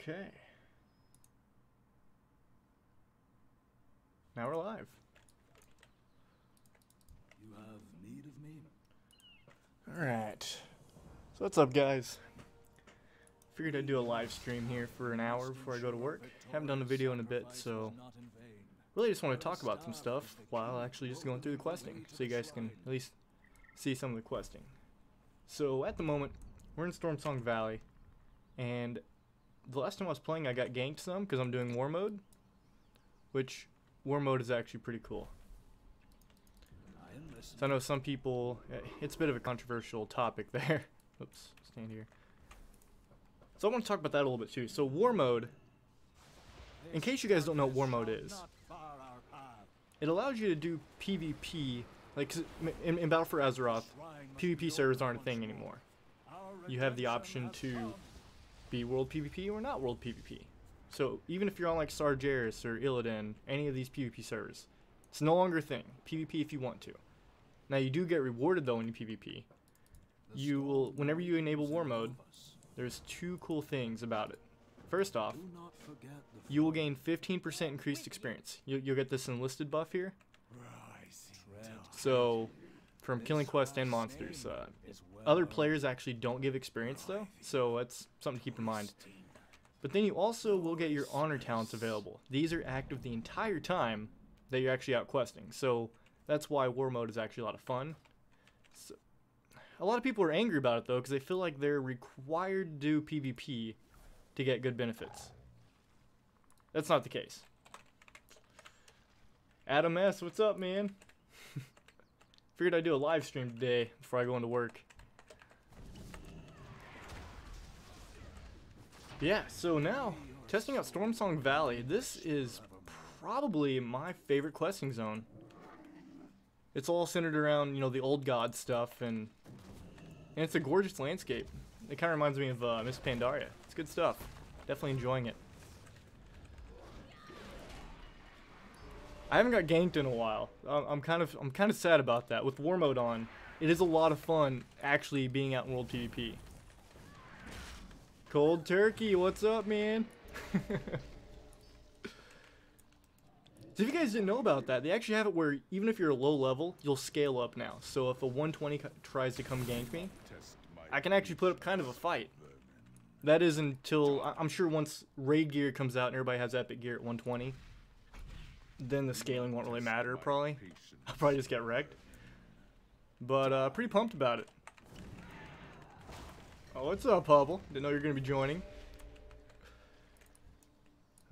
Okay. Now we're live. You have need of me? Alright. So what's up, guys? Figured I'd do a live stream here for an hour before I go to work. Haven't done a video in a bit, so really just want to talk about some stuff while actually just going through the questing, so you guys can at least see some of the questing. So at the moment, we're in Stormsong Valley, and the last time I was playing I got ganked some because I'm doing war mode, which war mode is actually pretty cool. So I know some people, it's a bit of a controversial topic there. Oops, stand here. So I want to talk about that a little bit too. So war mode, in case you guys don't know what war mode is, it allows you to do PvP, like in Battle For Azeroth, PvP servers aren't a thing anymore. You have the option to be world PvP or not world PvP. So even if you're on like Sargeras or Illidan, any of these PvP servers, it's no longer a thing. PvP if you want to. Now you do get rewarded though when you PvP. You will, whenever you enable war mode, there's two cool things about it. First off, you will gain 15% increased experience. You'll get this enlisted buff here. So, from killing quests and monsters. Other players actually don't give experience though, so that's something to keep in mind. But then you also will get your honor talents available. These are active the entire time that you're actually out questing. So that's why war mode is actually a lot of fun. So, a lot of people are angry about it though, because they feel like they're required to do PvP to get good benefits. That's not the case. Adam S, what's up, man? Figured I'd do a live stream today before I go into work. Yeah, so now, testing out Stormsong Valley. This is probably my favorite questing zone. It's all centered around, you know, the old god stuff, and it's a gorgeous landscape. It kind of reminds me of Miss Pandaria. It's good stuff. Definitely enjoying it. I haven't got ganked in a while. I'm kind of sad about that. With war mode on, it is a lot of fun actually being out in world PvP. Cold Turkey, what's up, man? So if you guys didn't know about that, they actually have it where even if you're a low level, you'll scale up now. So if a 120 tries to come gank me, I can actually put up kind of a fight. That is until, I'm sure once raid gear comes out and everybody has epic gear at 120, then the scaling won't really matter probably. I'll probably just get wrecked. But pretty pumped about it. Oh, what's up, Hubble? Didn't know you were going to be joining.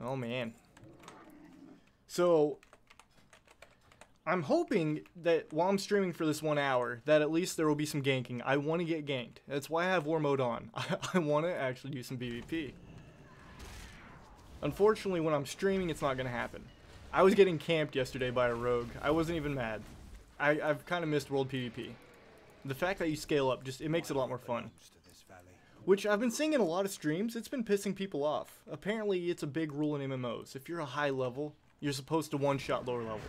Oh, man. So, I'm hoping that while I'm streaming for this 1 hour, that at least there will be some ganking. I want to get ganked. That's why I have war mode on. I want to actually do some PvP. Unfortunately, when I'm streaming, it's not going to happen. I was getting camped yesterday by a rogue. I wasn't even mad. I've kind of missed world PvP. The fact that you scale up, it makes it a lot more fun. Which I've been seeing in a lot of streams, it's been pissing people off. Apparently, it's a big rule in MMOs. If you're a high level, you're supposed to one-shot lower levels.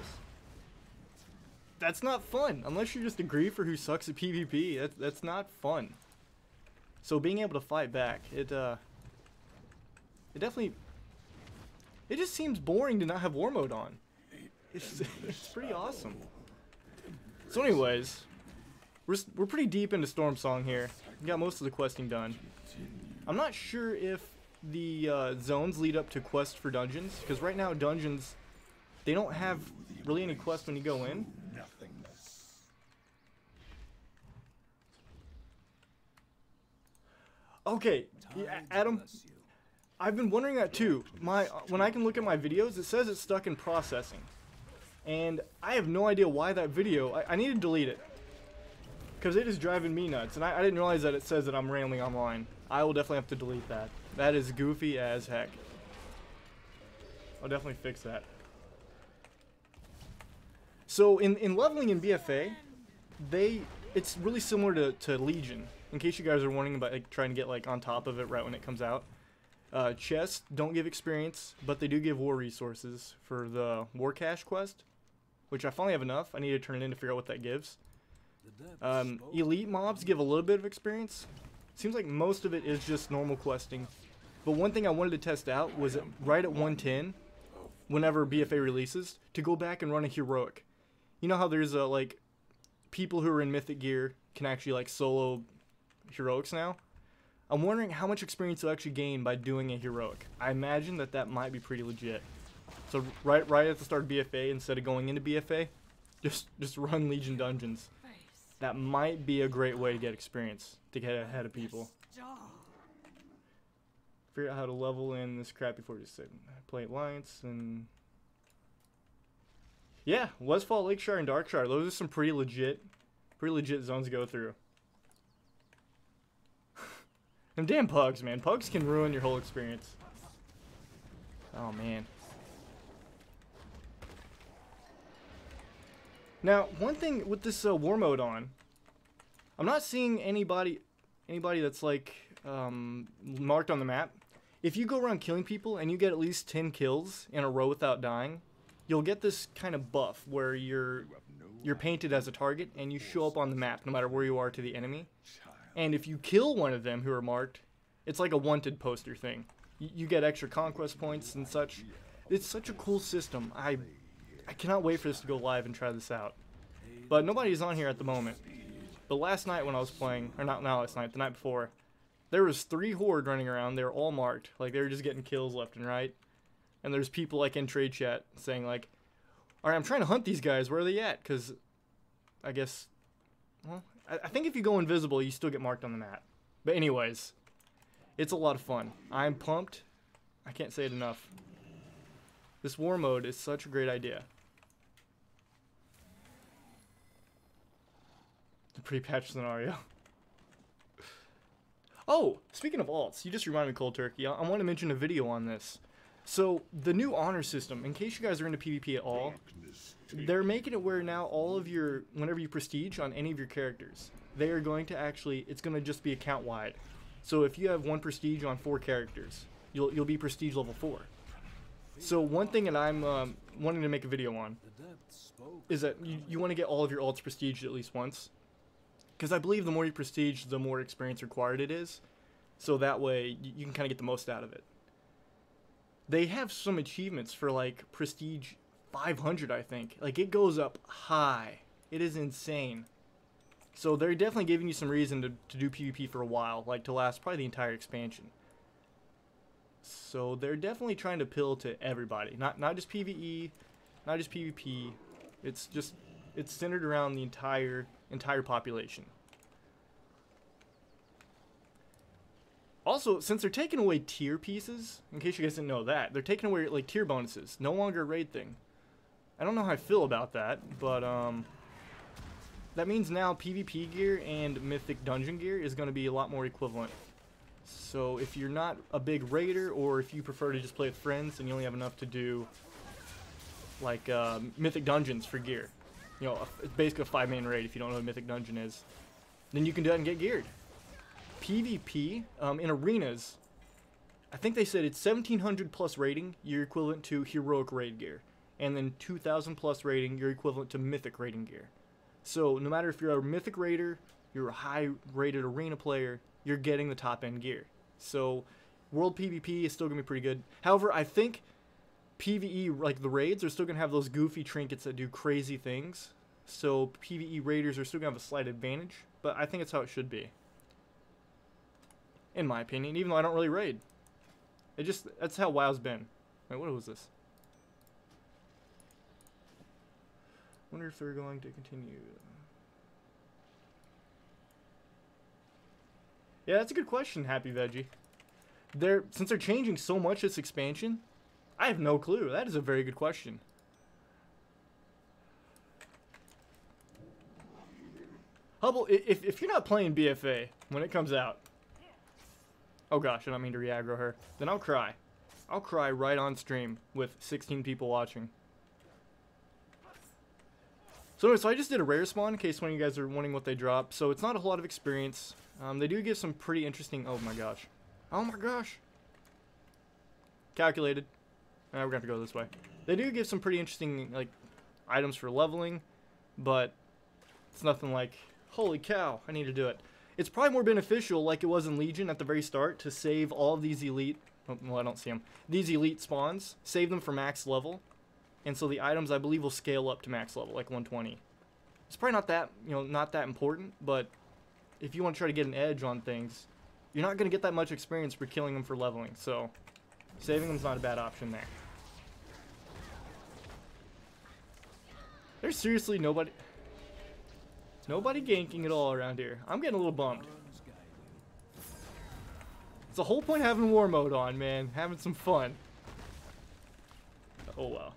That's not fun, unless you're just a griefer who sucks at PvP. That's not fun. So being able to fight back, it definitely, it just seems boring to not have war mode on. It's pretty awesome. So anyways, we're pretty deep into Stormsong here. We got most of the questing done. I'm not sure if the zones lead up to quests for dungeons, because right now dungeons, they don't have really any quests when you go in. Okay, yeah, Adam, I've been wondering that too. When I can look at my videos, it says it's stuck in processing. And I have no idea why that video, I need to delete it. Because it is driving me nuts, and I didn't realize that it says that I'm rambling online. I will definitely have to delete that. That is goofy as heck. I'll definitely fix that. So in leveling in BFA, it's really similar to Legion. In case you guys are wondering about like, trying to get like on top of it right when it comes out. Chests don't give experience, but they do give war resources for the war cache quest, which I finally have enough. I need to turn it in to figure out what that gives. Elite mobs give a little bit of experience. Seems like most of it is just normal questing. But one thing I wanted to test out was right at 110, whenever BFA releases, to go back and run a heroic. You know how there's like people who are in mythic gear can actually like solo heroics now? I'm wondering how much experience you'll actually gain by doing a heroic. I imagine that might be pretty legit. So right at the start of BFA, instead of going into BFA, just run Legion dungeons. That might be a great way to get experience, to get ahead of people. Figure out how to level in this crap before you play Alliance and... Yeah, Westfall, Lakeshire, and Darkshire. Those are some pretty legit zones to go through. Them damn pugs, man. Pugs can ruin your whole experience. Oh, man. Now, one thing with this war mode on, I'm not seeing anybody that's like marked on the map. If you go around killing people and you get at least 10 kills in a row without dying, you'll get this kind of buff where you're painted as a target and you show up on the map no matter where you are to the enemy. And if you kill one of them who are marked, it's like a wanted poster thing. You get extra conquest points and such. It's such a cool system. I cannot wait for this to go live and try this out. But nobody's on here at the moment. But last night when I was playing, or not last night, the night before, there was 3 horde running around. They were all marked. Like, they were just getting kills left and right. And there's people like in trade chat saying like, alright, I'm trying to hunt these guys. Where are they at? Because I guess, well, I think if you go invisible, you still get marked on the map. But anyways, it's a lot of fun. I'm pumped. I can't say it enough. This war mode is such a great idea. The pre-patch scenario. Oh, speaking of alts, you just reminded me, Cold Turkey. I want to mention a video on this. So, the new honor system, in case you guys are into PvP at all, they're making it where now all of your, whenever you prestige on any of your characters, they are going to actually, it's going to just be account-wide. So if you have 1 prestige on 4 characters, you'll be prestige level 4. So one thing that I'm wanting to make a video on is that you want to get all of your alts prestiged at least once. Because I believe the more you prestige, the more experience required it is. So that way, you can kind of get the most out of it. They have some achievements for like prestige 500, I think. Like, it goes up high. It is insane. So they're definitely giving you some reason to do PvP for a while, like to last probably the entire expansion. So they're definitely trying to appeal to everybody, not just PvE, not just PvP. It's centered around the entire population. Also, since they're taking away tier pieces, in case you guys didn't know that, they're taking away like tier bonuses, no longer a raid thing. I don't know how I feel about that, but that means now PvP gear and mythic dungeon gear is going to be a lot more equivalent. So if you're not a big raider, or if you prefer to just play with friends and you only have enough to do like mythic dungeons for gear, you know, it's basically a 5-man raid if you don't know what a mythic dungeon is, then you can do that and get geared. PvP in arenas, I think they said it's 1700 plus rating, you're equivalent to heroic raid gear, and then 2000 plus rating, you're equivalent to mythic rating gear. So no matter if you're a mythic raider, you're a high rated arena player, you're getting the top end gear. So world PvP is still gonna be pretty good. However, I think PvE, like the raids, are still gonna have those goofy trinkets that do crazy things. So PvE raiders are still gonna have a slight advantage, but I think it's how it should be, in my opinion. Even though I don't really raid, that's how WoW's been. Wait, what was this? Wonder if they're going to continue. Yeah, that's a good question, Happy Veggie. Since they're changing so much this expansion, I have no clue. That is a very good question. Hubble, if you're not playing BFA when it comes out, oh gosh, I don't mean to re-aggro her, then I'll cry. I'll cry right on stream with 16 people watching. So anyway, so I just did a rare spawn in case one of you guys are wondering what they drop. So it's not a whole lot of experience. They do give some pretty interesting, oh my gosh. Oh my gosh. Calculated. We're gonna have to go this way. They do give some pretty interesting like items for leveling, but it's nothing like, holy cow, I need to do it. It's probably more beneficial, like it was in Legion at the very start, to save all of these elite Oh, well, I don't see them. These elite spawns, save them for max level. And so the items, I believe, will scale up to max level, like 120. It's probably not that, not that important, but if you want to try to get an edge on things, you're not going to get that much experience for killing them for leveling. So saving them is not a bad option there. There's seriously nobody ganking at all around here. I'm getting a little bummed. It's the whole point of having war mode on, man. Having some fun. Oh, wow.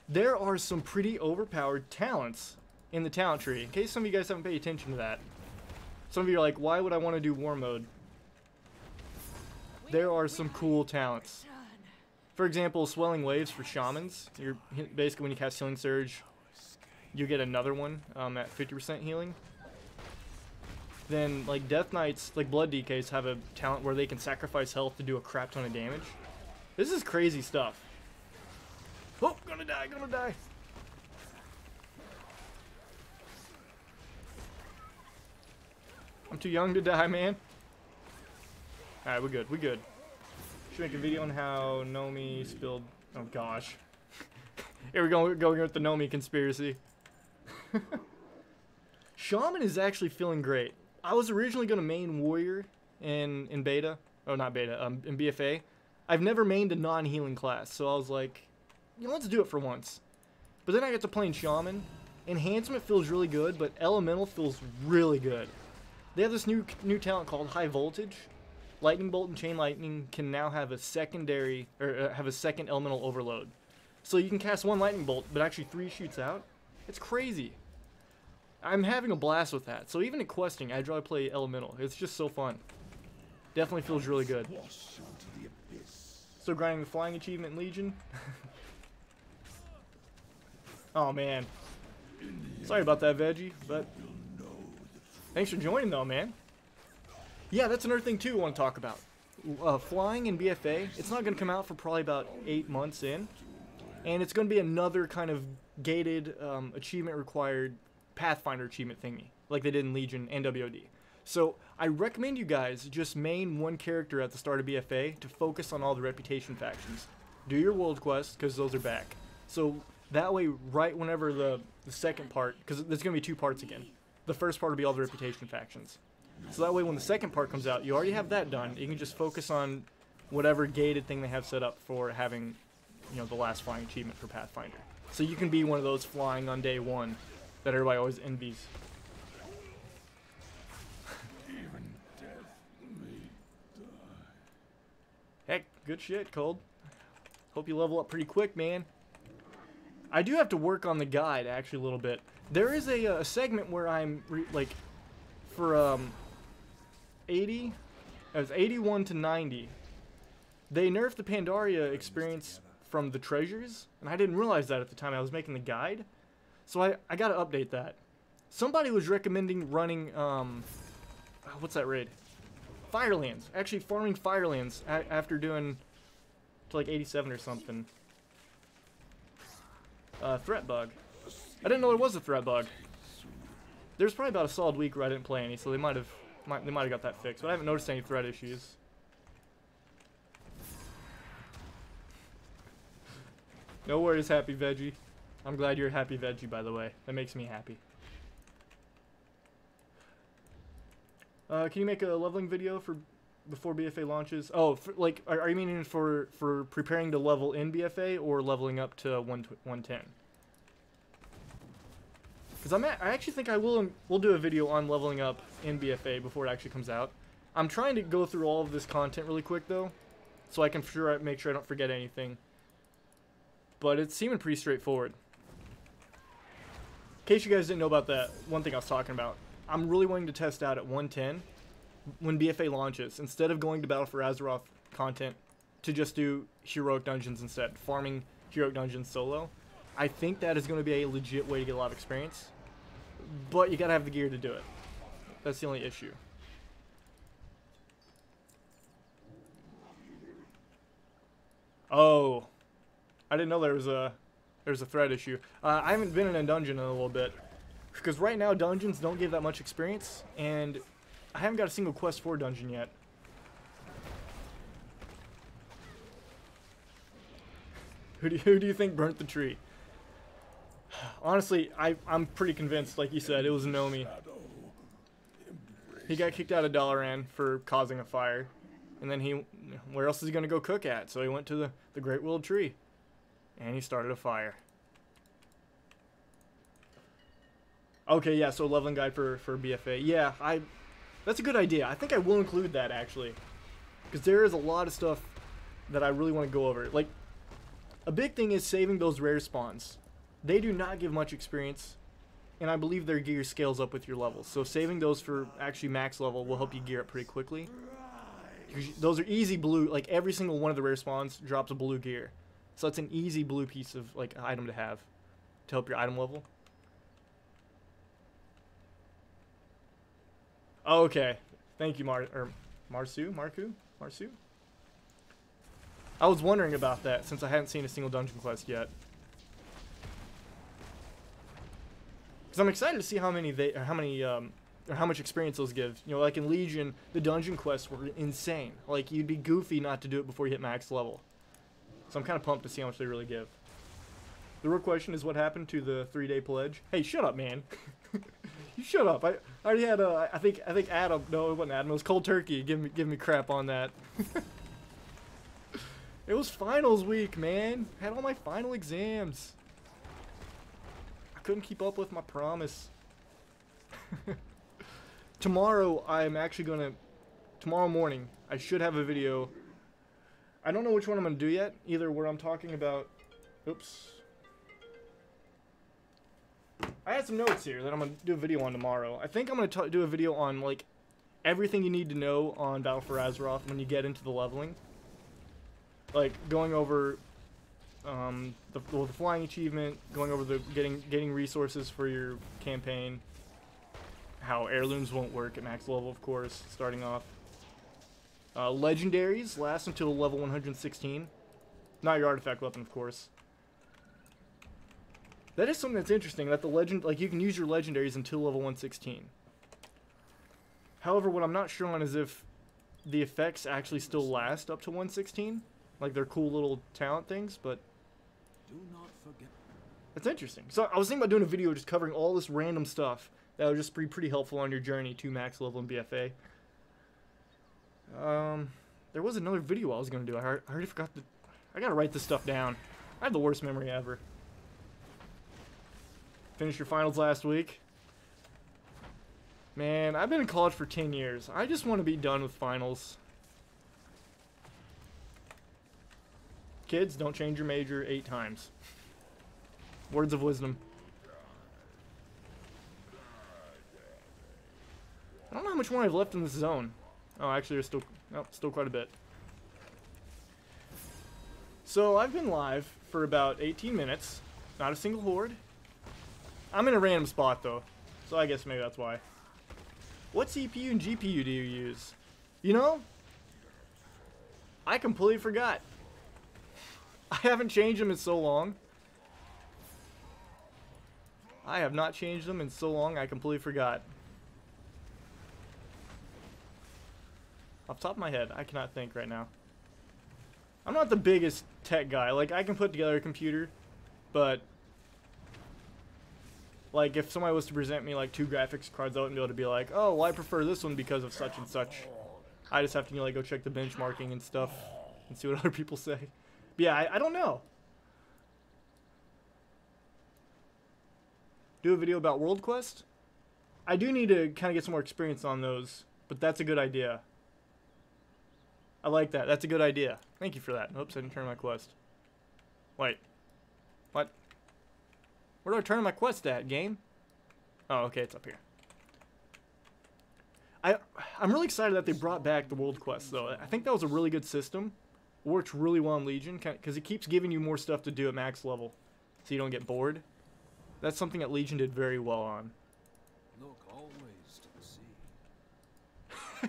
There are some pretty overpowered talents in the talent tree. In case some of you guys haven't paid attention to that. Some of you are like, why would I want to do war mode? There are some cool talents. For example, swelling waves for shamans. You're basically, when you cast healing surge, you get another one at 50% healing. Then, like, Death Knights, like Blood DKs, have a talent where they can sacrifice health to do a crap ton of damage. This is crazy stuff. Oh, gonna die, gonna die. I'm too young to die, man. Alright, we're good, we're good. Should make a video on how Nomi spilled... Oh, gosh. Here we go, we're going with the Nomi conspiracy. Shaman is actually feeling great. I was originally going to main warrior in beta. Oh, not beta, in BFA. I've never mained a non-healing class, so I was like, let's do it for once. But then I got to playing shaman. Enhancement feels really good, but elemental feels really good. They have this new talent called high voltage. Lightning bolt and chain lightning can now have a secondary, or have a second elemental overload. So you can cast one lightning bolt, but actually 3 shoots out. It's crazy. I'm having a blast with that. So even at questing, I'd rather play elemental. It's just so fun. Definitely feels really good. Still grinding the flying achievement in Legion. Oh man. Sorry about that, Veggie, but thanks for joining though, man. Yeah, that's another thing too I want to talk about. Flying in BFA, it's not going to come out for probably about 8 months in. And it's going to be another kind of gated achievement required Pathfinder achievement thingy, like they did in Legion and WOD. So I recommend you guys just main one character at the start of BFA to focus on all the reputation factions. Do your world quests, because those are back. So that way, right whenever the second part, because there's going to be 2 parts again. The first part will be all the reputation factions. So that way when the second part comes out, you already have that done. You can just focus on whatever gated thing they have set up for having, the last flying achievement for Pathfinder. So you can be one of those flying on day 1 that everybody always envies. Even death may die. Heck, good shit, Cold. Hope you level up pretty quick, man. I do have to work on the guide, actually, a little bit. There is a segment where I'm, for 81 to 90, they nerfed the Pandaria experience from the treasures, and I didn't realize that at the time I was making the guide. So I gotta update that. Somebody was recommending running, what's that raid? Firelands. Actually farming Firelands after doing to like 87 or something. Threat bug. I didn't know there was a threat bug. There's probably about a solid week where I didn't play any, so they might have got that fixed, but I haven't noticed any threat issues. No worries, Happy Veggie. I'm glad you're a happy veggie, by the way. That makes me happy. Can you make a leveling video for before BFA launches? Oh, are you meaning for preparing to level in BFA or leveling up to 110? Because I actually think we'll do a video on leveling up in BFA before it actually comes out. I'm trying to go through all of this content really quick though, so I can make sure I don't forget anything. But it's seeming pretty straightforward. In case you guys didn't know about that, one thing I was talking about, I'm really wanting to test out at 110 when BFA launches, instead of going to Battle For Azeroth content, to just do heroic dungeons instead, farming heroic dungeons solo. I think that is going to be a legit way to get a lot of experience, but you gotta have the gear to do it. That's the only issue. Oh, I didn't know there was a threat issue. I haven't been in a dungeon in a little bit, because right now dungeons don't give that much experience, and I haven't got a single quest for dungeon yet. Who do you think burnt the tree? Honestly, I'm pretty convinced, like you said, it was Nomi. He got kicked out of Dalaran for causing a fire. And then where else is he going to go cook at? So he went to the Great Willowed Tree. And he started a fire. Okay, yeah, so leveling guide for BFA. Yeah, that's a good idea. I think I will include that, actually. Because there is a lot of stuff that I really want to go over. Like, a big thing is saving those rare spawns. They do not give much experience. And I believe their gear scales up with your levels. So saving those for actually max level will help you gear up pretty quickly. Those are easy blue. Like, every single one of the rare spawns drops a blue gear. So it's an easy blue piece of, like, item to have. To help your item level. Oh, okay. Thank you, Marsu? I was wondering about that since I hadn't seen a single dungeon quest yet. Because I'm excited to see how much experience those give. You know, like in Legion, the dungeon quests were insane. Like, you'd be goofy not to do it before you hit max level. So I'm kind of pumped to see how much they really give. The real question is what happened to the 3-day pledge. Hey, shut up, man. You shut up. I already had I think Adam. No, it wasn't Adam. It was Cold Turkey. Give me crap on that. It was finals week, man. I had all my final exams. I couldn't keep up with my promise. Tomorrow, I'm actually gonna. Tomorrow morning, I should have a video. I don't know which one I'm gonna do yet. Either where I'm talking about. Oops. I had some notes here that I'm going to do a video on tomorrow. I think I'm going to do a video on, like, everything you need to know on Battle for Azeroth when you get into the leveling. Like, going over the flying achievement, going over the getting resources for your campaign, how heirlooms won't work at max level, of course, starting off. Legendaries last until level 116. Not your artifact weapon, of course. That is something that's interesting, that you can use your legendaries until level 116. However, what I'm not sure on is if the effects actually still last up to 116. Like, they're cool little talent things, but Do not forget. That's interesting. So I was thinking about doing a video just covering all this random stuff that would just be pretty helpful on your journey to max level in BFA. There was another video I was going to do. I already forgot I got to write this stuff down. I have the worst memory ever. Finished your finals last week. Man, I've been in college for 10 years. I just want to be done with finals. Kids, don't change your major 8 times. Words of wisdom. I don't know how much more I've left in this zone. Oh, actually, there's still quite a bit. So, I've been live for about 18 minutes. Not a single horde. I'm in a random spot, though. So, I guess maybe that's why. What CPU and GPU do you use? You know? I completely forgot. I haven't changed them in so long. I have not changed them in so long, I completely forgot. Off the top of my head, I cannot think right now. I'm not the biggest tech guy. Like, I can put together a computer, but like, if somebody was to present me like 2 graphics cards, I wouldn't be able to be like, oh, well, I prefer this one because of such and such. I just have to, you know, like, go check the benchmarking and stuff and see what other people say. But yeah, I don't know. Do a video about World Quest? I do need to kind of get some more experience on those, but that's a good idea. I like that. That's a good idea. Thank you for that. Oops, I didn't turn my quest. Wait. What? Where do I turn my quest at, game? Oh, okay, it's up here. I'm really excited that they brought back the World Quest, though. I think that was a really good system. Works really well in Legion, because it keeps giving you more stuff to do at max level, so you don't get bored. That's something that Legion did very well on. Look always to the sea.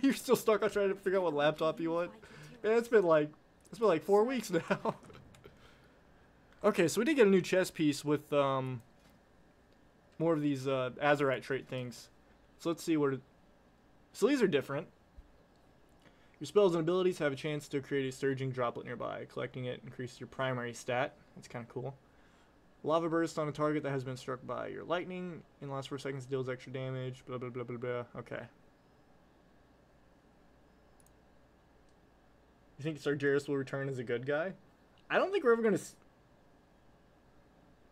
You're still stuck on trying to figure out what laptop you want? Man, it's been like 4 weeks now. Okay, so we did get a new chess piece with more of these Azerite trait things. So let's see where. So these are different. Your spells and abilities have a chance to create a surging droplet nearby. Collecting it increases your primary stat. That's kind of cool. Lava burst on a target that has been struck by your lightning. In the last 4 seconds, deals extra damage. Blah, blah, blah, blah, blah. Okay. You think Sargeras will return as a good guy? I don't think we're ever going to...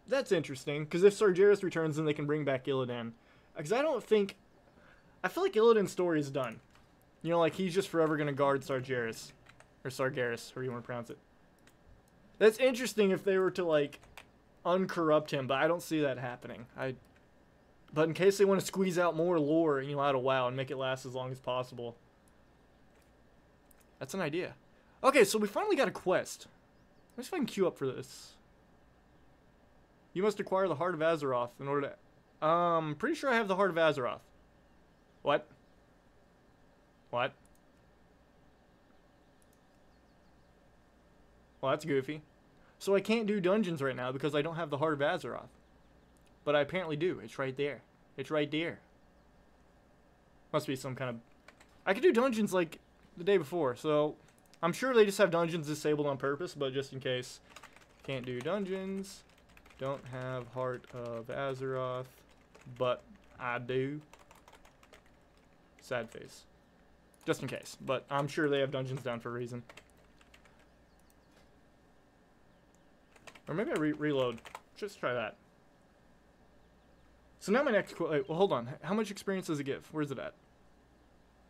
That's interesting, because if Sargeras returns, then they can bring back Illidan. Because I don't think... I feel like Illidan's story is done. You know, like, he's just forever going to guard Sargeras. Or Sargeras, however you want to pronounce it. That's interesting if they were to, like, uncorrupt him, but I don't see that happening. But in case they want to squeeze out more lore, you know, out of WoW and make it last as long as possible. That's an idea. Okay, so we finally got a quest. Let me see if I can queue up for this. You must acquire the Heart of Azeroth in order to... pretty sure I have the Heart of Azeroth. What? What? Well, that's goofy. So I can't do dungeons right now because I don't have the Heart of Azeroth. But I apparently do. It's right there. It's right there. Must be some kind of... I could do dungeons like the day before, so... I'm sure they just have dungeons disabled on purpose, but just in case. Can't do dungeons. Don't have Heart of Azeroth. But I do. Sad face. Just in case. But I'm sure they have dungeons down for a reason. Or maybe I reload. Just try that. So now my next... Well, hold on. How much experience does it give? Where's it at?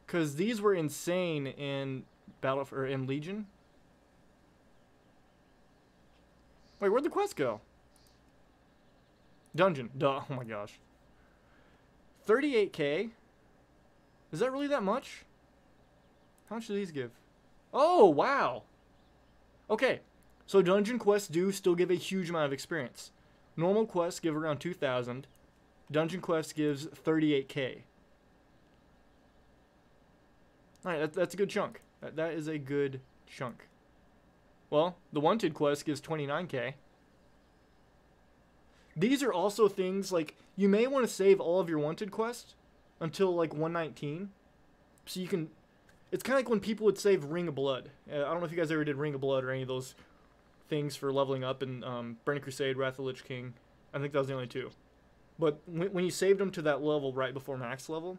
Because these were insane in... Battle for in Legion. Wait, where'd the quest go? Dungeon. Duh. Oh my gosh. 38k? Is that really that much? How much do these give? Oh, wow. Okay. So dungeon quests do still give a huge amount of experience. Normal quests give around 2,000. Dungeon quests gives 38k. Alright, that's a good chunk. That is a good chunk. Well, the Wanted quest gives 29k. These are also things, like, you may want to save all of your Wanted quests until, like, 119. So you can... It's kind of like when people would save Ring of Blood. I don't know if you guys ever did Ring of Blood or any of those things for leveling up in Burning Crusade, Wrath of the Lich King. I think that was the only two. But when you saved them to that level right before max level,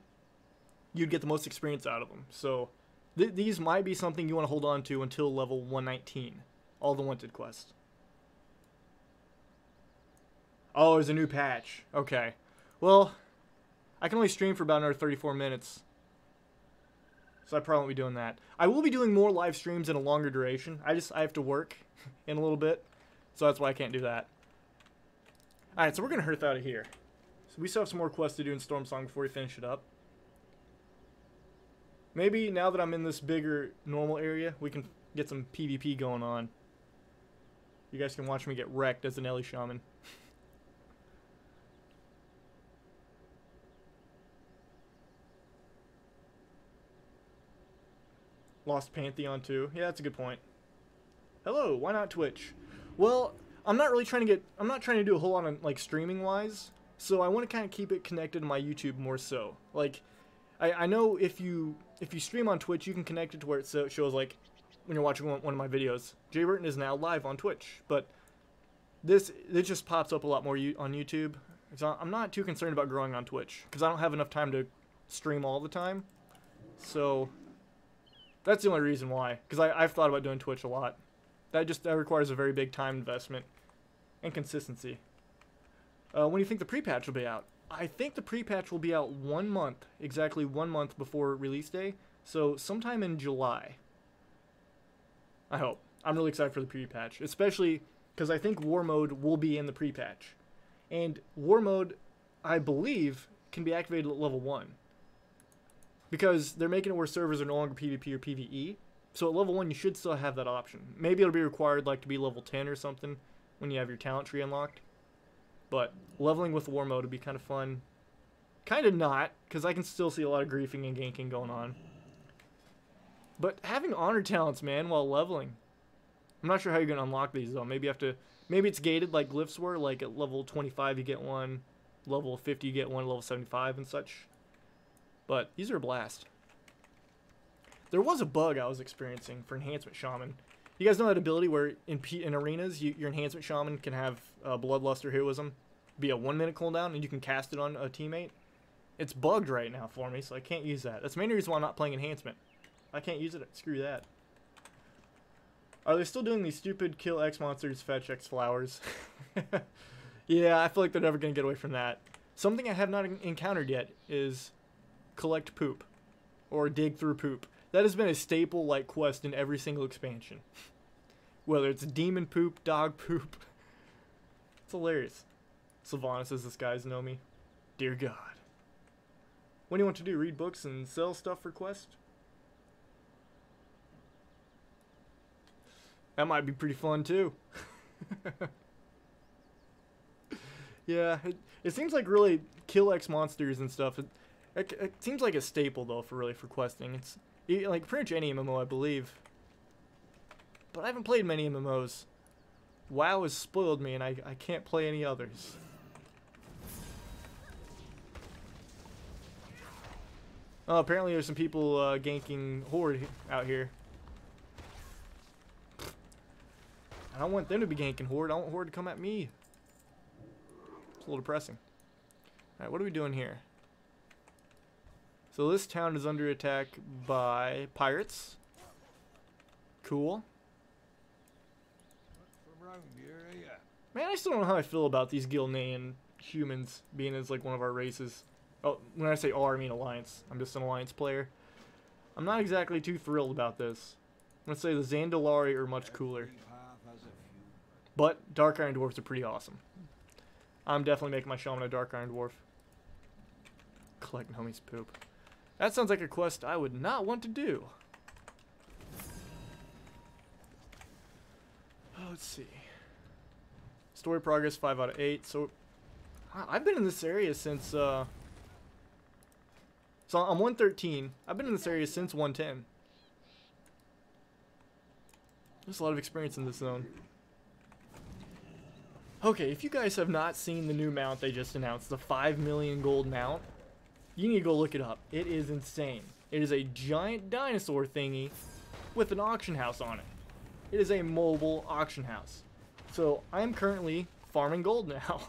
you'd get the most experience out of them. So... These might be something you want to hold on to until level 119. All the Wanted quests. Oh, there's a new patch. Okay. Well, I can only stream for about another 34 minutes. So I probably won't be doing that. I will be doing more live streams in a longer duration. I have to work in a little bit. So that's why I can't do that. Alright, so we're going to hearth out of here. So we still have some more quests to do in Stormsong before we finish it up. Maybe now that I'm in this bigger normal area, we can get some PvP going on. You guys can watch me get wrecked as an Ellie Shaman. Lost Pantheon too. Yeah, that's a good point. Hello, why not Twitch? Well, I'm not trying to do a whole lot of, like, streaming wise. So I want to kind of keep it connected to my YouTube more so. Like, I know if you stream on Twitch, you can connect it to where it shows, like, when you're watching one of my videos. Jburton is now live on Twitch, but it just pops up a lot more on YouTube. So I'm not too concerned about growing on Twitch, because I don't have enough time to stream all the time. So that's the only reason why, because I've thought about doing Twitch a lot. That requires a very big time investment and consistency. When do you think the pre-patch will be out? I think the pre-patch will be out 1 month, exactly 1 month before release day, so sometime in July. I hope. I'm really excited for the pre-patch, especially because I think War Mode will be in the pre-patch. And War Mode, I believe, can be activated at level 1. Because they're making it where servers are no longer PvP or PvE, so at level 1 you should still have that option. Maybe it'll be required, like, to be level 10 or something when you have your talent tree unlocked. But leveling with War Mode would be kind of fun. Kind of not, because I can still see a lot of griefing and ganking going on. But having honor talents, man, while leveling. I'm not sure how you're going to unlock these, though. Maybe it's gated like glyphs were, like at level 25 you get one, level 50 you get one, level 75 and such. But these are a blast. There was a bug I was experiencing for enhancement shaman. You guys know that ability where in arenas, your enhancement shaman can have bloodlust or heroism be a 1 minute cooldown, and you can cast it on a teammate. It's bugged right now for me, so I can't use that. That's the main reason why I'm not playing enhancement. I can't use it. Screw that. Are they still doing these stupid kill X monsters, fetch X flowers? Yeah, I feel like they're never going to get away from that. Something I have not encountered yet is collect poop or dig through poop. That has been a staple like quest in every single expansion. Whether it's demon poop, dog poop. It's hilarious. Sylvana says this guy's know me. Dear God. What do you want to do? Read books and sell stuff for quest? That might be pretty fun too. Yeah, it seems like really kill X monsters and stuff. It seems like a staple though for questing. It's like pretty much any MMO I believe. But I haven't played many MMOs. WoW has spoiled me and I can't play any others. Oh, apparently there's some people ganking Horde out here. I don't want them to be ganking Horde. I want Horde to come at me. It's a little depressing. Alright, what are we doing here? So this town is under attack by pirates. Cool. Man, I still don't know how I feel about these Gilnean humans being as like one of our races. Oh, when I say R, I mean Alliance. I'm just an Alliance player. I'm not exactly too thrilled about this. I'm gonna say the Zandalari are much cooler. But Dark Iron Dwarves are pretty awesome. I'm definitely making my shaman a Dark Iron Dwarf. Collect homies poop. That sounds like a quest I would not want to do. Oh, let's see. Story progress 5 out of 8. So I've been in this area since so I'm 113. I've been in this area since 110. There's a lot of experience in this zone. Okay, if you guys have not seen the new mount they just announced, the 5 million gold mount, you need to go look it up. It is insane. It is a giant dinosaur thingy with an auction house on it. It is a mobile auction house. So I'm currently farming gold now.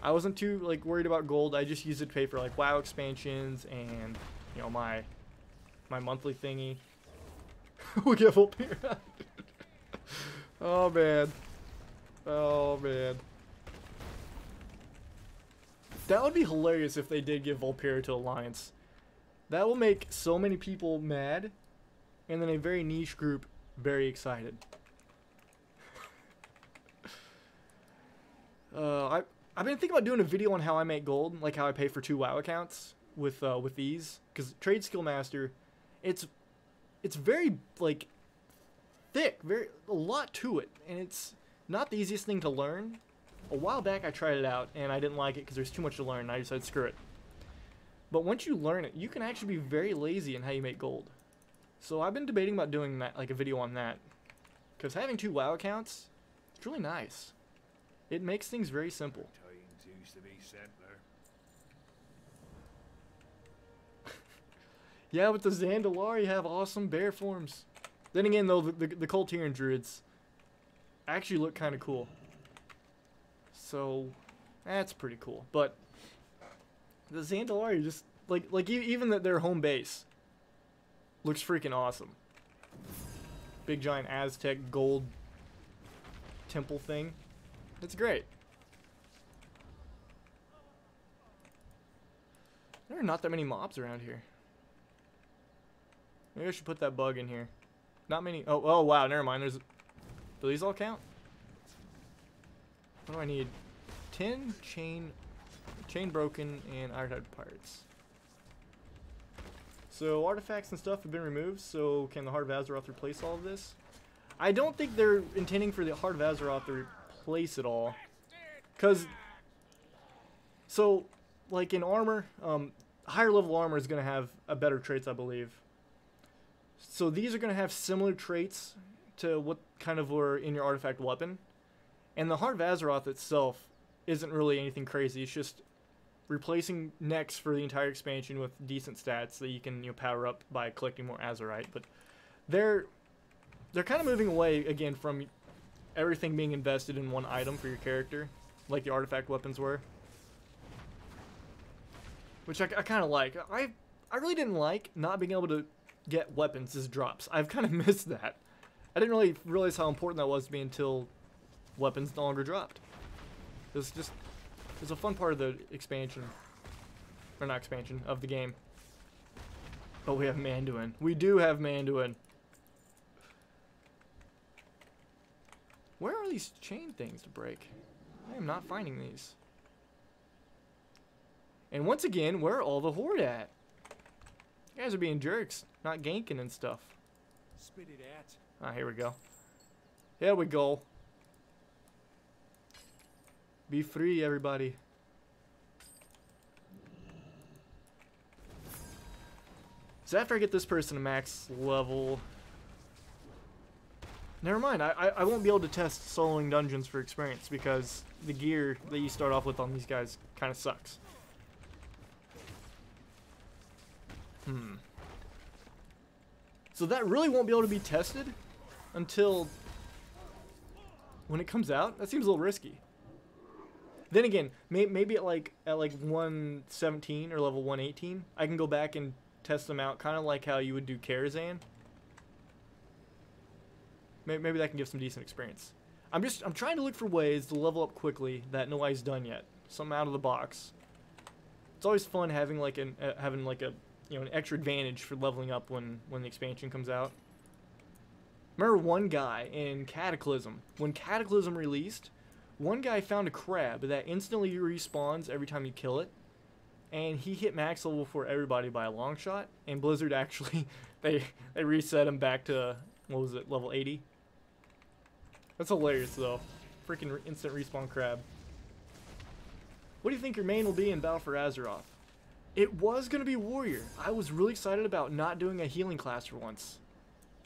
I wasn't too like worried about gold. I just used it to pay for like WoW expansions and you know my monthly thingy. We get Volpira. Oh man. Oh man. That would be hilarious if they did give Volpira to Alliance. That will make so many people mad, and then a very niche group very excited. I've been thinking about doing a video on how I make gold, like how I pay for 2 WoW accounts with these, because Trade Skill Master, it's very like thick, a lot to it, and it's not the easiest thing to learn. A while back I tried it out and I didn't like it because there's too much to learn and I decided screw it. But once you learn it, you can actually be very lazy in how you make gold. So I've been debating about doing that, like a video on that. Because having 2 WoW accounts, it's really nice. It makes things very simple. Yeah, but the Zandalari have awesome bear forms. Then again though, the Coltiran Druids actually look kind of cool. So that's pretty cool. But the Zandalari just like even their home base looks freaking awesome. Big giant Aztec gold temple thing. It's great. There are not that many mobs around here. Maybe I should put that bug in here. Not many. Oh wow, never mind. Do these all count? What do I need? 10 chain broken and iron-hide pirates. So artifacts and stuff have been removed, so can the Heart of Azeroth replace all of this? I don't think they're intending for the Heart of Azeroth to replace it all. Cause so like in armor, higher level armor is gonna have a better traits, I believe. So these are gonna have similar traits to what kind of were in your artifact weapon. And the Heart of Azeroth itself isn't really anything crazy. It's just replacing necks for the entire expansion with decent stats that you can power up by collecting more Azerite. But they're kind of moving away again from everything being invested in one item for your character, like the artifact weapons were, which I kind of like. I really didn't like not being able to get weapons as drops. I've kind of missed that. I didn't really realize how important that was to me until weapons no longer dropped. It's a fun part of the expansion, or not expansion, of the game. But we have Manduin. We do have Manduin. Where are these chain things to break? I am not finding these. And once again, where are all the horde at? You guys are being jerks, not ganking and stuff. Spit it out. Ah, here we go. Here we go. Be free, everybody. So after I get this person to max level... Never mind, I won't be able to test soloing dungeons for experience because the gear that you start off with on these guys kind of sucks. So that really won't be able to be tested until when it comes out? That seems a little risky. Then again, maybe at like 117 or level 118, I can go back and test them out, kind of like how you would do Karazhan. Maybe that can give some decent experience. I'm trying to look for ways to level up quickly that nobody's done yet. Something out of the box. It's always fun having like an extra advantage for leveling up when the expansion comes out. Remember one guy in Cataclysm, when Cataclysm released, one guy found a crab that instantly respawns every time you kill it, and he hit max level for everybody by a long shot, and Blizzard actually they reset him back to, what was it, level 80. That's hilarious though. Freaking instant respawn crab. What do you think your main will be in Battle for Azeroth? It was going to be Warrior. I was really excited about not doing a healing class for once.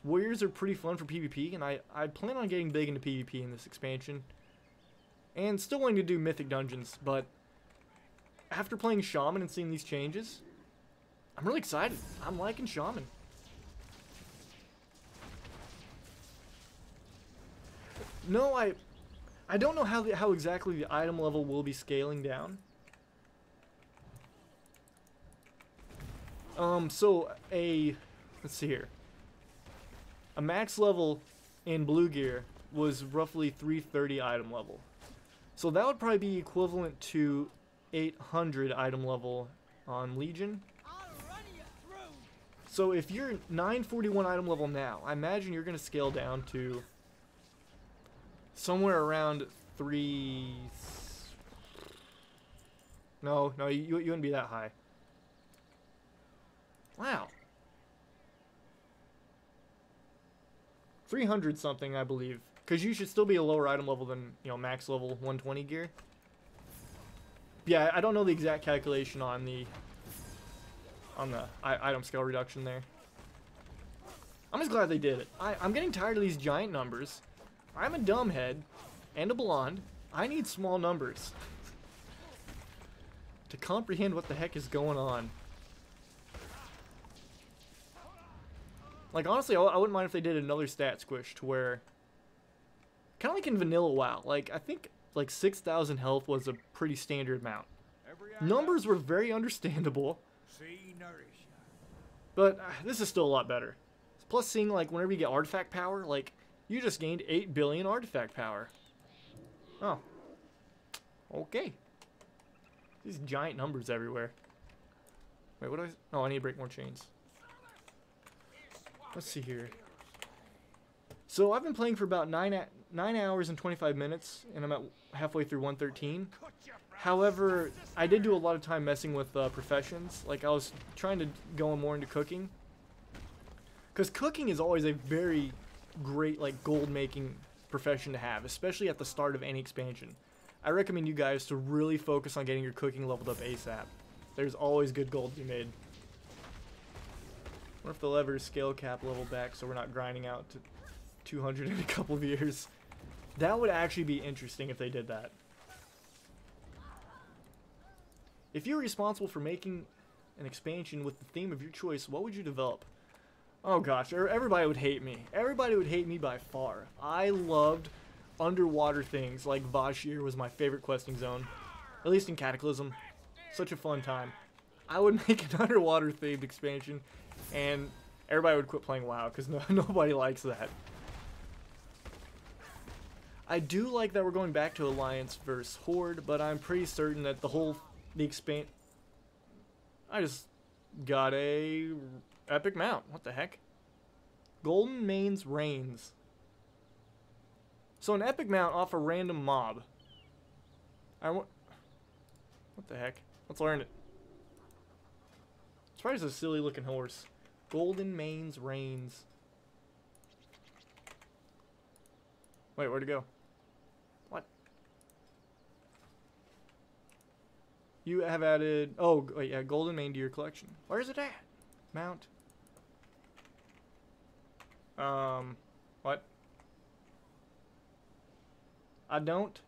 Warriors are pretty fun for PvP, and I plan on getting big into PvP in this expansion. And still wanting to do Mythic Dungeons, but after playing Shaman and seeing these changes, I'm really excited. I'm liking Shaman. No, I don't know how exactly the item level will be scaling down. Let's see here. A max level in blue gear was roughly 330 item level. So that would probably be equivalent to 800 item level on Legion. So if you're 941 item level now, I imagine you're going to scale down to somewhere around 3... No, you wouldn't be that high. Wow. 300 something, I believe. Because you should still be a lower item level than, max level 120 gear. Yeah, I don't know the exact calculation on the item scale reduction there. I'm just glad they did it. I'm getting tired of these giant numbers. I'm a dumbhead and a blonde. I need small numbers to comprehend what the heck is going on. Like, honestly, I wouldn't mind if they did another stat squish to where, kind of like in vanilla WoW, like, I think, like, 6,000 health was a pretty standard amount. Numbers were very understandable, but this is still a lot better. Plus, seeing, like, whenever you get artifact power, like, you just gained 8 billion artifact power. Oh. Okay. These giant numbers everywhere. Wait, what do I... Oh, I need to break more chains. Let's see here. So I've been playing for about 9 hours and 25 minutes, and I'm at halfway through 113. However, I did do a lot of time messing with professions. Like, I was trying to go more into cooking. Because cooking is always a very great, like, gold-making profession to have, especially at the start of any expansion. I recommend you guys to really focus on getting your cooking leveled up ASAP. There's always good gold to be made. What if they'll ever scale cap level back so we're not grinding out to 200 in a couple of years? That would actually be interesting if they did that. If you were responsible for making an expansion with the theme of your choice, what would you develop? Oh gosh, everybody would hate me. Everybody would hate me by far. I loved underwater things, like Vashir was my favorite questing zone. At least in Cataclysm. Such a fun time. I would make an underwater themed expansion, and everybody would quit playing WoW, because nobody likes that. I do like that we're going back to Alliance versus Horde, but I'm pretty certain that I just got a epic mount. What the heck? Golden Mane's Reigns. So an epic mount off a random mob. What the heck? Let's learn it. It's probably just a silly looking horse. Golden Mane's Reigns. Wait, where'd it go? What? You have added... Oh, wait, yeah, Golden Mane to your collection. Where is it at? Mount. What? I don't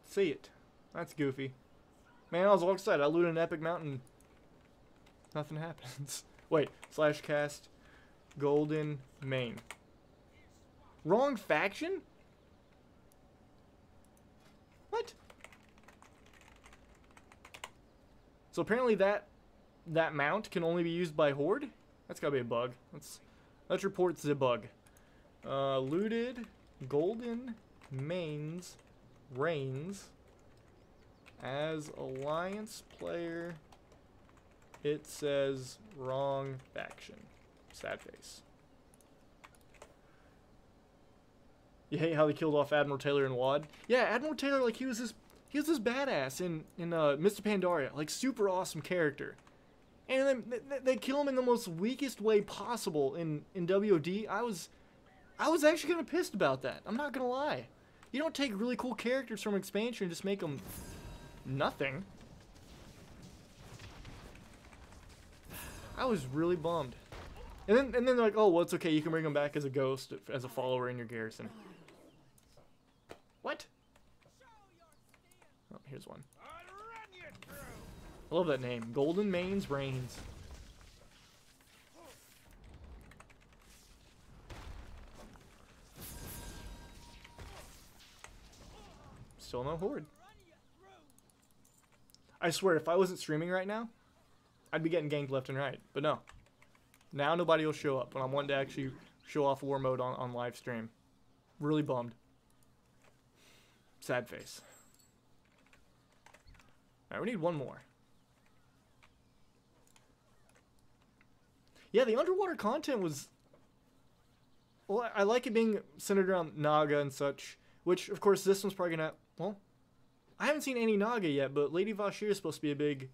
see it. That's goofy. Man, I was all excited. I looted an epic mountain. Nothing happens. Wait, / cast Golden Mane. Wrong faction? What? So apparently that mount can only be used by Horde? That's gotta be a bug. Let's report the bug. Looted Golden Mane's Reigns as Alliance player. It says wrong faction. Sad face. You hate how they killed off Admiral Taylor and WoD? Yeah, Admiral Taylor, like he was this badass in Mr. Pandaria, like super awesome character. And then they kill him in the most weakest way possible in WOD. I was actually kind of pissed about that. I'm not gonna lie. You don't take really cool characters from expansion and just make them nothing. I was really bummed. And then they're like, oh, well, it's okay. You can bring him back as a ghost, as a follower in your garrison. What? Oh, here's one. I love that name. Golden Mane's Reigns. Still no Horde. I swear, if I wasn't streaming right now, I'd be getting ganked left and right. But no. Now nobody will show up when I want to actually show off war mode on live stream. Really bummed. Sad face. Alright, we need one more. Yeah, the underwater content was... Well, I like it being centered around Naga and such. Which, of course, this one's probably gonna... Well, I haven't seen any Naga yet, but Lady Vashir is supposed to be a big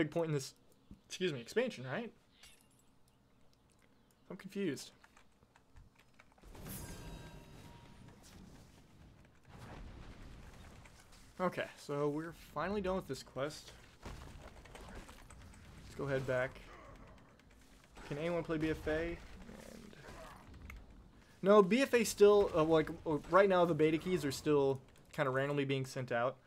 point in this, excuse me, expansion, right? I'm confused. Okay, so we're finally done with this quest. Let's go head back. Can anyone play BFA? And no, BFA still, right now the beta keys are still kind of randomly being sent out.